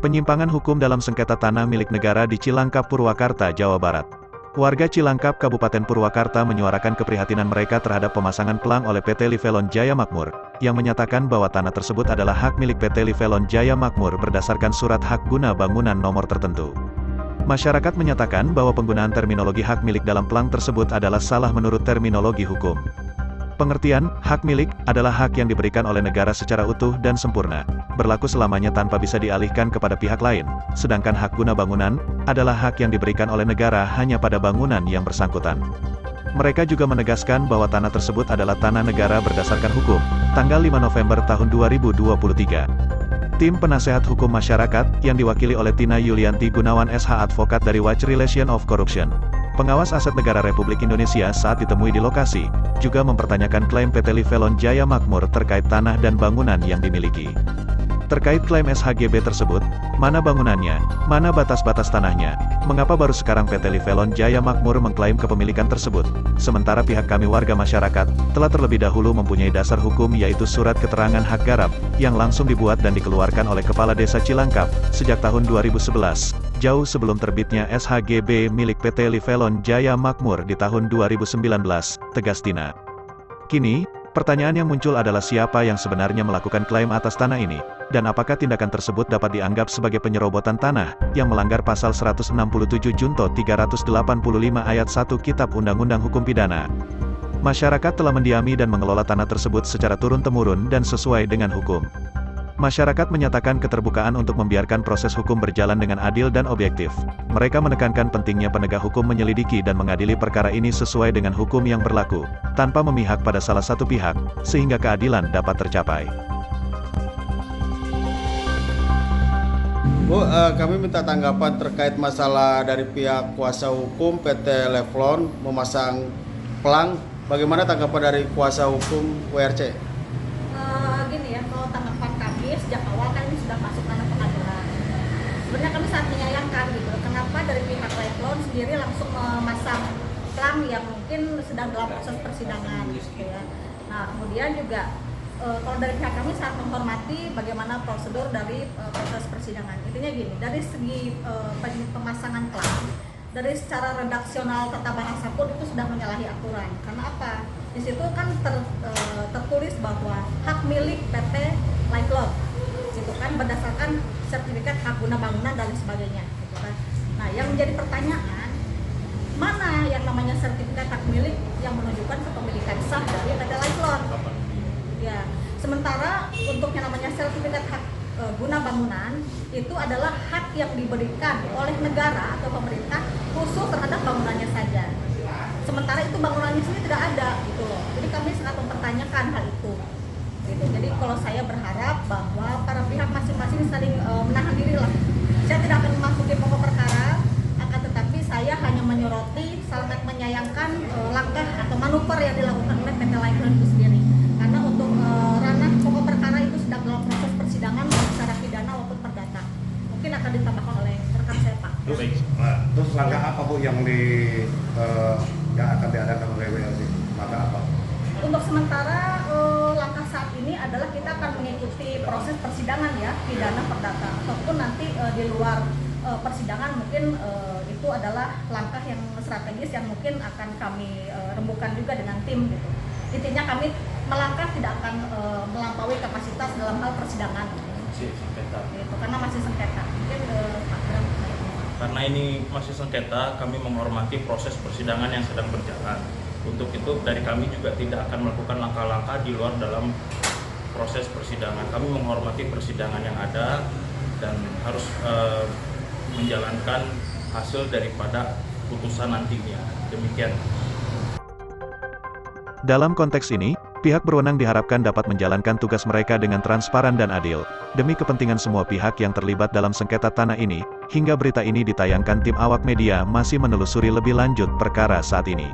Penyimpangan hukum dalam sengketa tanah milik negara di Cilangkap, Purwakarta, Jawa Barat. Warga Cilangkap, Kabupaten Purwakarta menyuarakan keprihatinan mereka terhadap pemasangan pelang oleh PT Livelon Jaya Makmur, yang menyatakan bahwa tanah tersebut adalah hak milik PT Livelon Jaya Makmur berdasarkan surat hak guna bangunan nomor tertentu. Masyarakat menyatakan bahwa penggunaan terminologi hak milik dalam pelang tersebut adalah salah menurut terminologi hukum. Pengertian, hak milik, adalah hak yang diberikan oleh negara secara utuh dan sempurna, berlaku selamanya tanpa bisa dialihkan kepada pihak lain, sedangkan hak guna bangunan, adalah hak yang diberikan oleh negara hanya pada bangunan yang bersangkutan. Mereka juga menegaskan bahwa tanah tersebut adalah tanah negara berdasarkan hukum, tanggal 5 November tahun 2023. Tim Penasehat Hukum Masyarakat, yang diwakili oleh Tina Yulianti Gunawan SH Advokat dari Watch Relation of Corruption, Pengawas Aset Negara Republik Indonesia saat ditemui di lokasi, juga mempertanyakan klaim PT Livelon Jaya Makmur terkait tanah dan bangunan yang dimiliki. Terkait klaim SHGB tersebut, mana bangunannya, mana batas-batas tanahnya, mengapa baru sekarang PT Livelon Jaya Makmur mengklaim kepemilikan tersebut, sementara pihak kami warga masyarakat, telah terlebih dahulu mempunyai dasar hukum yaitu Surat Keterangan Hak Garap, yang langsung dibuat dan dikeluarkan oleh Kepala Desa Cilangkap, sejak tahun 2011, jauh sebelum terbitnya SHGB milik PT Livelon Jaya Makmur di tahun 2019, tegas Tina. Kini, pertanyaan yang muncul adalah siapa yang sebenarnya melakukan klaim atas tanah ini, dan apakah tindakan tersebut dapat dianggap sebagai penyerobotan tanah, yang melanggar pasal 167 Junto 385 ayat 1 Kitab Undang-Undang Hukum Pidana. Masyarakat telah mendiami dan mengelola tanah tersebut secara turun-temurun dan sesuai dengan hukum. Masyarakat menyatakan keterbukaan untuk membiarkan proses hukum berjalan dengan adil dan objektif. Mereka menekankan pentingnya penegak hukum menyelidiki dan mengadili perkara ini sesuai dengan hukum yang berlaku, tanpa memihak pada salah satu pihak, sehingga keadilan dapat tercapai. Bu, kami minta tanggapan terkait masalah dari pihak kuasa hukum PT Livelon memasang pelang. Bagaimana tanggapan dari kuasa hukum WRC? Gini ya, kalau tanggapan kami sejak awal kan ini sudah masuk ranah pengadilan. Sebenarnya kami sangat menyayangkan gitu, kenapa dari pihak Livelon sendiri langsung memasang pelang yang mungkin sedang dalam proses persidangan gitu ya. Nah, kemudian juga kalau dari pihak kami sangat menghormati bagaimana prosedur dari proses persidangan. Intinya gini, dari segi pemasangan pelang, dari secara redaksional tata bahasa pun itu sudah menyalahi aturan. Karena apa? Di situ kan tertulis bahwa hak milik PT Livelon, gitu kan, berdasarkan sertifikat hak guna bangunan dan sebagainya, gitu kan. Nah, yang menjadi pertanyaan, mana yang namanya sertifikat hak milik yang menunjukkan kepemilikan sah dari PT Livelon? Ya, sementara untuk yang namanya sertifikat hak guna bangunan itu adalah hak yang diberikan oleh negara atau pemerintah khusus terhadap bangunannya saja. Sementara itu bangunannya sendiri tidak ada gitu loh. Jadi kami sangat mempertanyakan hal itu. Gitu. Jadi kalau saya berharap bahwa para pihak masing-masing saling menahan diri lah. Saya tidak akan memasuki pokok perkara, akan tetapi saya hanya menyoroti sangat menyayangkan langkah atau manuver yang dilakukan oleh PT Livelon itu sendiri. Karena untuk ranah pokok perkara itu sedang dalam proses persidangan secara pidana maupun perdata. Mungkin akan ditambahkan oleh rekan saya, Pak. Terus langkah apa Bu yang yang akan diadakan oleh WRC? Langkah apa? Untuk sementara langkah saat ini adalah kita akan mengikuti proses persidangan ya, pidana perdata, ataupun nanti di luar persidangan mungkin itu adalah langkah yang strategis yang mungkin akan kami rembukan juga dengan tim gitu. Intinya kami melangkah tidak akan melampaui kapasitas dalam hal persidangan. Masih sengketa. Gitu, karena masih sengketa. Mungkin Pak Bram. Karena ini masih sengketa, kami menghormati proses persidangan yang sedang berjalan. Untuk itu dari kami juga tidak akan melakukan langkah-langkah di luar dalam proses persidangan. Kami menghormati persidangan yang ada dan harus menjalankan hasil daripada putusan nantinya. Demikian. Dalam konteks ini, pihak berwenang diharapkan dapat menjalankan tugas mereka dengan transparan dan adil, demi kepentingan semua pihak yang terlibat dalam sengketa tanah ini. Hingga berita ini ditayangkan, tim awak media masih menelusuri lebih lanjut perkara saat ini.